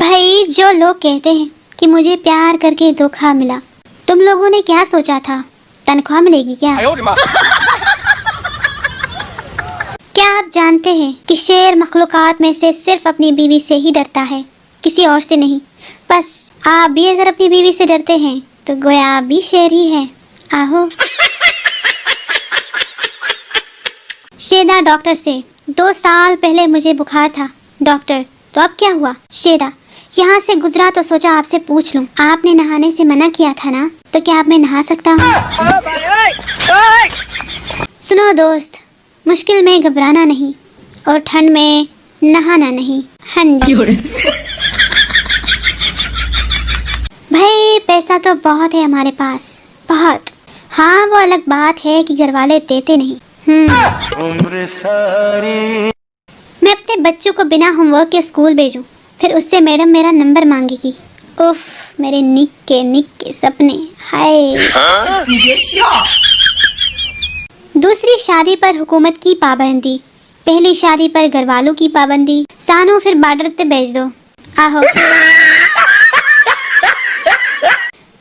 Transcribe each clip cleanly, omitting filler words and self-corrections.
भाई जो लोग कहते हैं कि मुझे प्यार करके धोखा मिला, तुम लोगों ने क्या सोचा था? तनख्वाह मिलेगी क्या? क्या आप जानते हैं कि शेर मखलूकात में से सिर्फ अपनी बीवी से ही डरता है, किसी और से नहीं। बस आप भी अगर अपनी बीवी से डरते हैं तो गोया आप भी शेर ही हैं। आहो। शेदा डॉक्टर से, 2 साल पहले मुझे बुखार था। डॉक्टर, तो अब क्या हुआ? शेदा, यहाँ से गुजरा तो सोचा आपसे पूछ लूं, आपने नहाने से मना किया था ना, तो क्या अब मैं नहा सकता हूँ? सुनो दोस्त, मुश्किल में घबराना नहीं और ठंड में नहाना नहीं। हाँ जी। भाई पैसा तो बहुत है हमारे पास, बहुत। हाँ वो अलग बात है कि घर वाले देते नहीं। उम्र सारी मैं अपने बच्चों को बिना होमवर्क के स्कूल भेजूं, फिर उससे मैडम मेरा नंबर मांगेगी। उफ, मेरे निक्के सपने। हाय। दूसरी शादी पर हुकूमत की पाबंदी, पहली शादी पर घर वालों की पाबंदी। सानो फिर बॉर्डर पे भेज दो। आहो।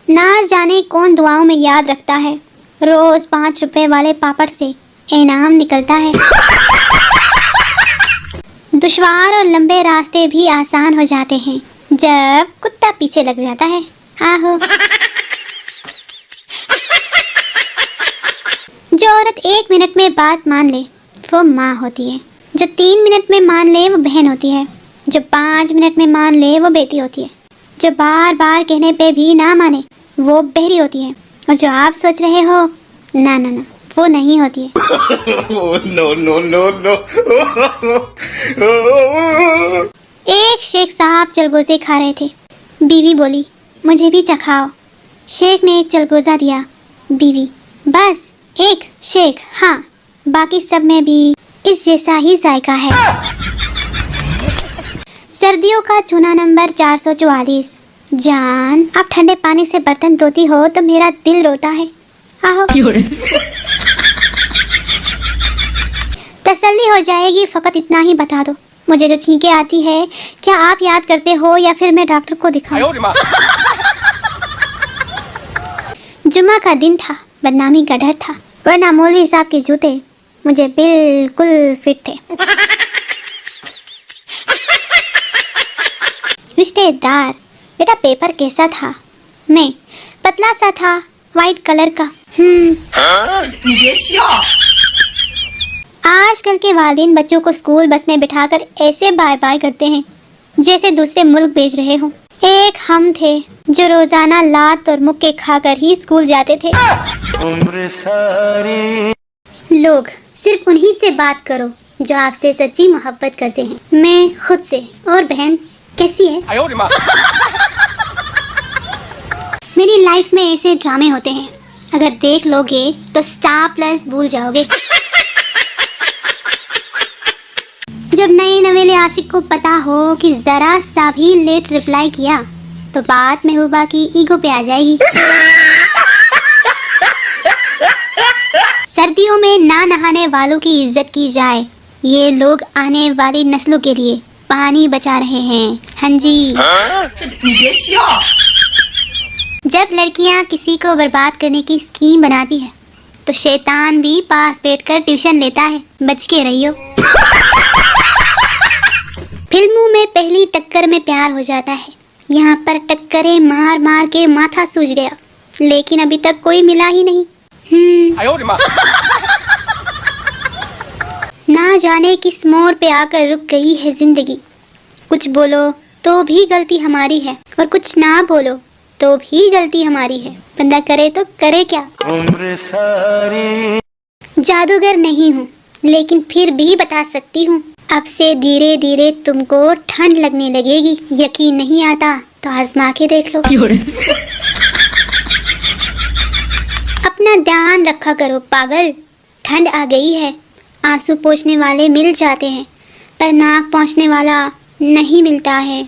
ना जाने कौन दुआओं में याद रखता है, रोज 5 रुपए वाले पापड़ से इनाम निकलता है। दुश्वार और लंबे रास्ते भी आसान हो जाते हैं जब कुत्ता पीछे लग जाता है। आहो। जो औरत 1 मिनट में बात मान ले वो माँ होती है, जो 3 मिनट में मान ले वो बहन होती है, जो 5 मिनट में मान ले वो बेटी होती है, जो बार बार कहने पे भी ना माने वो बहरी होती है, और जो आप सोच रहे हो ना ना ना वो नहीं होती है। No no no no. एक शेख साहब चलगोजे खा रहे थे। बीवी बोली, मुझे भी चखाओ। शेख ने एक चलगोजा दिया। बीवी, बस एक? शेख, हाँ, बाकी सब में भी इस जैसा ही जायका है। सर्दियों का चूना नंबर 444। जान, आप ठंडे पानी से बर्तन धोती हो तो मेरा दिल रोता है। आहो। तसल्ली हो जाएगी, फकत इतना ही बता दो, मुझे जो छींके आती है क्या आप याद करते हो या फिर मैं डॉक्टर को दिखाऊं? जुम्मा का दिन था, बदनामी का डर था, वरना मौलवी साहब के जूते मुझे बिल्कुल फिट थे। रिश्तेदार, बेटा पेपर कैसा था? मैं, पतला सा था, वाइट कलर का। आजकल के वालिदैन बच्चों को स्कूल बस में बिठाकर ऐसे बाय बाय करते हैं जैसे दूसरे मुल्क भेज रहे हो। एक हम थे जो रोजाना लात और मुक्के खाकर ही स्कूल जाते थे। उम्र सारी लोग सिर्फ उन्हीं से बात करो जो आपसे सच्ची मोहब्बत करते हैं। मैं खुद से। और बहन कैसी है? मेरी लाइफ में ऐसे ड्रामे होते हैं, अगर देख लोगे तो स्टार प्लस भूल जाओगे। जब नए नवेले आशिक को पता हो कि जरा सा भी लेट रिप्लाई किया तो बात महबूबा की ईगो पे आ जाएगी। सर्दियों में ना नहाने वालों की इज्जत की जाए, ये लोग आने वाली नस्लों के लिए पानी बचा रहे हैं। हाँ जी। जब लड़कियां किसी को बर्बाद करने की स्कीम बनाती है तो शैतान भी पास बैठकर ट्यूशन लेता है, बच के रहियो। फिल्मों में पहली टक्कर में प्यार हो जाता है, यहाँ पर टक्करें मार मार के माथा सूज गया, लेकिन अभी तक कोई मिला ही नहीं। ना जाने किस मोड़ पे आकर रुक गई है जिंदगी। कुछ बोलो तो भी गलती हमारी है और कुछ ना बोलो तो भी गलती हमारी है। बंदा करे तो करे क्या? उम्र सारी जादूगर नहीं हूँ, लेकिन फिर भी बता सकती हूँ, अब से धीरे धीरे तुमको ठंड लगने लगेगी। यकीन नहीं आता तो आजमा के देख लो। अपना ध्यान रखा करो पागल, ठंड आ गई है। आंसू पोंछने वाले मिल जाते हैं पर नाक पोंछने वाला नहीं मिलता है।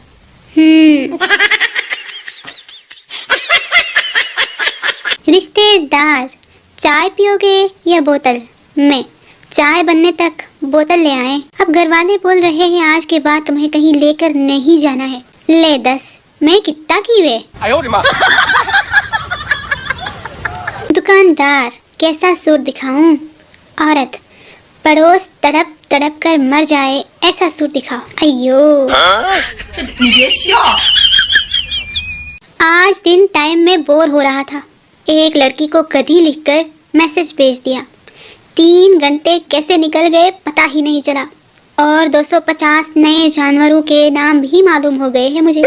रिश्तेदार, चाय पियोगे या बोतल? मैं, चाय बनने तक बोतल ले आए। अब घर वाले बोल रहे हैं आज के बाद तुम्हें कहीं लेकर नहीं जाना है, ले 10, मैं कितना की वे। दुकानदार, कैसा सूट दिखाऊं? औरत, पड़ोस तड़प तड़प कर मर जाए ऐसा सूट दिखाओ। अयो। आज दिन टाइम में बोर हो रहा था, एक लड़की को कदी लिखकर मैसेज भेज दिया। 3 घंटे कैसे निकल गए पता ही नहीं चला, और 250 नए जानवरों के नाम भी मालूम हो गए हैं मुझे।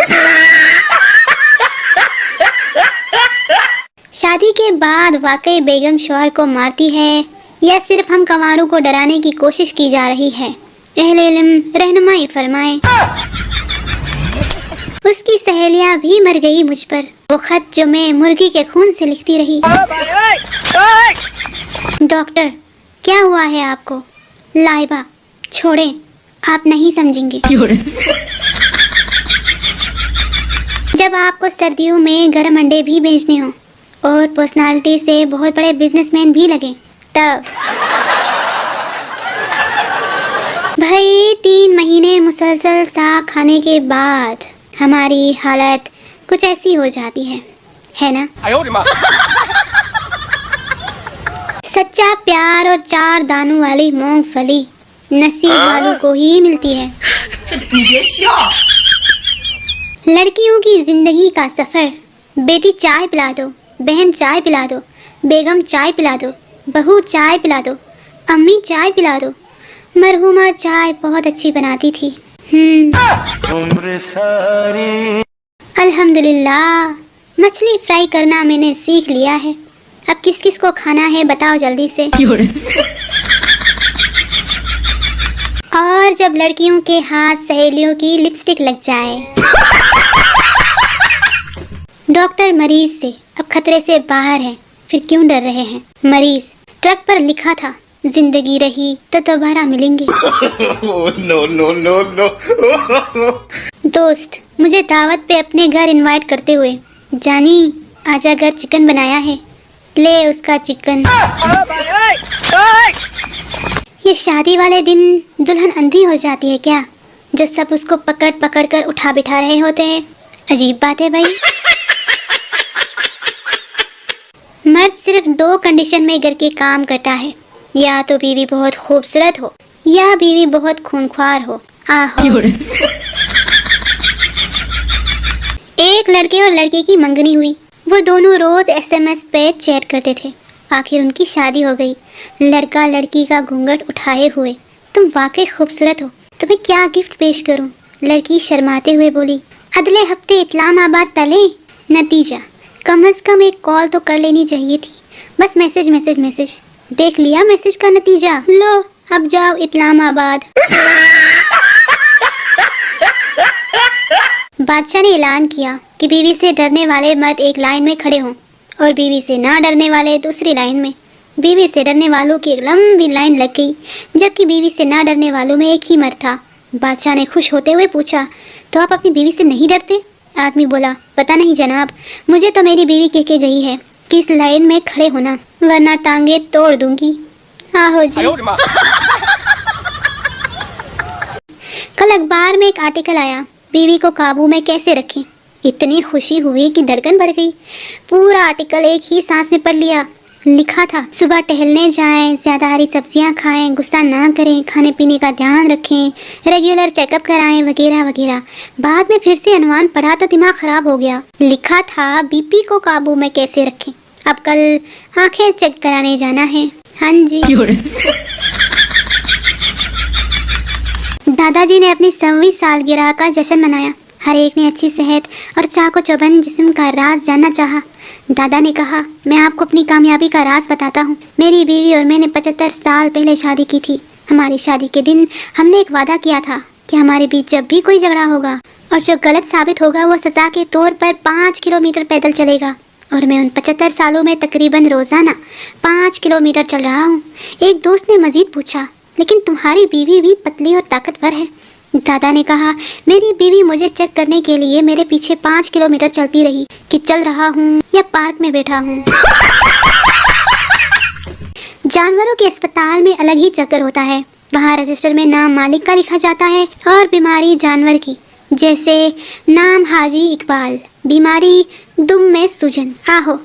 शादी के बाद वाकई बेगम शौहर को मारती है या सिर्फ हम कंवारों को डराने की कोशिश की जा रही है? अहले इल्म रहनुमाई फरमाए। उसकी सहेलियां भी मर गई मुझ पर, वो खत जो मैं मुर्गी के खून से लिखती रही। डॉक्टर, क्या हुआ है आपको? लाइबा, छोड़ें, आप नहीं समझेंगे। जब आपको सर्दियों में गर्म अंडे भी बेचने हो और पर्सनालिटी से बहुत बड़े बिजनेसमैन भी लगे, तब भाई 3 महीने मुसलसल साग खाने के बाद हमारी हालत कुछ ऐसी हो जाती है ना? सच्चा प्यार और 4 दानों वाली मूंगफली नसीब वालों को ही मिलती है। लड़कियों की जिंदगी का सफर, बेटी चाय पिला दो, बहन चाय पिला दो, बेगम चाय पिला दो, बहू चाय पिला दो, अम्मी चाय पिला दो। मरहुमा चाय बहुत अच्छी बनाती थी। अल्हम्दुलिल्लाह, मछली फ्राई करना मैंने सीख लिया है। अब किस किस को खाना है बताओ जल्दी से। और जब लड़कियों के हाथ सहेलियों की लिपस्टिक लग जाए। डॉक्टर मरीज से अब खतरे से बाहर है, फिर क्यों डर रहे हैं? मरीज, ट्रक पर लिखा था जिंदगी रही तो दोबारा मिलेंगे। No no no no. दोस्त मुझे दावत पे अपने घर इनवाइट करते हुए, जानी आजा घर चिकन बनाया है, ले उसका चिकन। ये शादी वाले दिन दुल्हन अंधी हो जाती है क्या, जो सब उसको पकड़ पकड़ कर उठा बिठा रहे होते हैं? अजीब बात है भाई। मर्द सिर्फ 2 कंडीशन में घर के काम करता है, या तो बीवी बहुत खूबसूरत हो या बीवी बहुत खूंखार हो। आहो। एक लड़के और लड़के की मंगनी हुई, वो दोनों रोज SMS पे चैट करते थे। आखिर उनकी शादी हो गई। लड़का लड़की का घूंघट उठाए हुए, तुम वाकई खूबसूरत हो, तुम्हें क्या गिफ्ट पेश करूं? लड़की शर्माते हुए बोली, अगले हफ्ते इस्लामाबाद तले। नतीजा, कम से कम एक कॉल तो कर लेनी चाहिए थी, बस मैसेज मैसेज मैसेज। देख लिया मैसेज का नतीजा, लो अब जाओ इस्लामाबाद। बादशाह ने ऐलान किया कि बीवी से डरने वाले मर्द एक लाइन में खड़े हों और बीवी से ना डरने वाले दूसरी लाइन में। बीवी से डरने वालों की एक लंबी लाइन लग गई, जबकि बीवी से ना डरने वालों में एक ही मर्द था। बादशाह ने खुश होते हुए पूछा, तो आप अपनी बीवी से नहीं डरते? आदमी बोला, पता नहीं जनाब, मुझे तो मेरी बीवी कह के गई है कि इस लाइन में खड़े होना, वरना टांगे तोड़ दूंगी। आहो जी। कल अखबार में एक आर्टिकल आया, बीवी को काबू में कैसे रखें। इतनी खुशी हुई कि धड़कन बढ़ गई। पूरा आर्टिकल एक ही सांस में पढ़ लिया। लिखा था, सुबह टहलने जाएं, ज्यादा हरी सब्जियां खाएं, गुस्सा ना करें, खाने पीने का ध्यान रखें, रेगुलर चेकअप कराएं, वगैरह वगैरह। बाद में फिर से अनुमान पढ़ा तो दिमाग खराब हो गया। लिखा था बीपी को काबू में कैसे रखें। अब कल आंखें चेक कराने जाना है। हाँ जी। दादाजी ने अपनी 100वीं सालगिरह का जश्न मनाया। हर एक ने अच्छी सेहत और चाको चौबंद जिस्म का राज जानना चाहा। दादा ने कहा, मैं आपको अपनी कामयाबी का राज बताता हूँ। मेरी बीवी और मैंने 75 साल पहले शादी की थी। हमारी शादी के दिन हमने एक वादा किया था कि हमारे बीच जब भी कोई झगड़ा होगा और जो गलत साबित होगा वो सजा के तौर पर 5 किलोमीटर पैदल चलेगा। और मैं उन 75 सालों में तकरीबन रोजाना 5 किलोमीटर चल रहा हूँ। एक दोस्त ने मजीद पूछा, लेकिन तुम्हारी बीवी भी पतली और ताकतवर है। दादा ने कहा, मेरी बीवी मुझे चेक करने के लिए मेरे पीछे 5 किलोमीटर चलती रही कि चल रहा हूँ या पार्क में बैठा हूँ। जानवरों के अस्पताल में अलग ही चक्कर होता है। वहाँ रजिस्टर में नाम मालिक का लिखा जाता है और बीमारी जानवर की। जैसे नाम हाजी इकबाल, बीमारी दुम में सूजन। आहो।